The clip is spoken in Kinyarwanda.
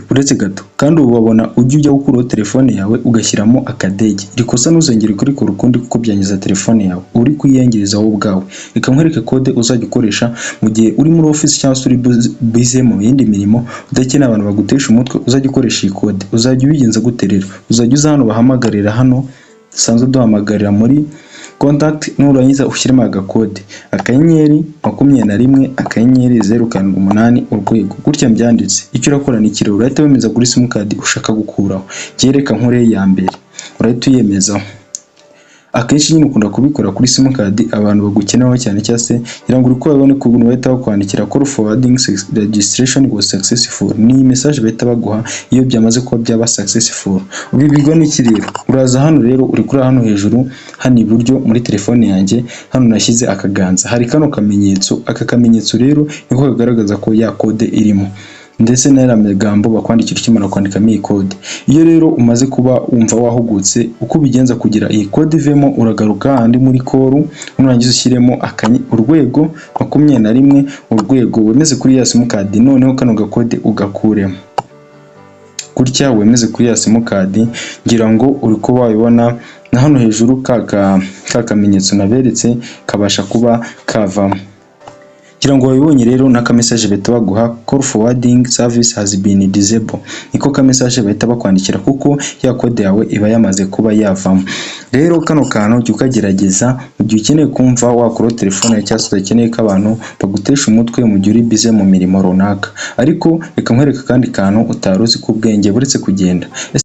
uretse gato kandi ubu wabona ujya gukuraho telefone yawe ugashyiramo akadege. Iri kosa ntuzongere kurikora ukundi kuko byangiza telefone yawe uri kuyiyangiriza wowe ubwawe. Reka nkwereke kode uzajya ukoresha mu gihe uri muri office cyangwa se uri busy mu yindi mirimo udakeneye abantu bagutesha umutwe. Uzajya ukoresha iyi kode. Uzajya ubigenza gute rero? Uzajya uza hano bahamagarira, hano dusanzwe duhamagarira muri contact, nurangiza ushyiremo agakode *21*078 urwego. Gutya mbyanditse, icyo urakora ni kirero, urahita wemeza kuri simukadi ushaka gukuraho. Gereka nkore ya mbere, urahita uyemezaho. Akenshi nyine ukunda kubikora kuri simukadi abantu bagukeneyeho cyane, cyangwa se kugira ngo uko babone ku buntu bahita bakwandikira call forwarding registration was successful. Ni message bahita baguha iyo byamaze kuba byaba successful. Ubi bigo ni kirero, uraza hano rero, uri kuri hano hejuru hano iburyo muri telefone yanjye, hano nashyize akaganza, hari kano kamenyetso. Aka kamenyetso rero niko kagaragaza ko ya kode irimo, ndetse n'aya magambo bakwandikira ukimara kwandikamo iyi kode. Iyo rero umaze kuba wumva wahugutse uko ubigenza kugira iyi kode ivemo, uragaruka handi muri call, nurangiza ushyiremo urwego 21 urwego, wemeze kuri ya simukadi. Noneho kano gakode ugakuremo gutya, wemeze kuri ya simukadi. Ngira ngo uri ko wabibona na hano hejuru ka kamenyetso naberetse kabasha kuba kavamo. Kugira ngo wabibonye rero n'aka message bahita baguha call forwarding service has been disabled. Niko ka message bahita bakwandikira kuko ya kode yawe iba yamaze kuba yavamo. Rero kano kantu jya ukagerageza mu gihe ukeneye kumva wakora telefone cyangwa se ukeneye ko abantu bagutesha umutwe mu gihe uri busy mu mirimo runaka. Ariko reka nkwereka kandi kantu utaruzi ku bwenge buretse kugenda.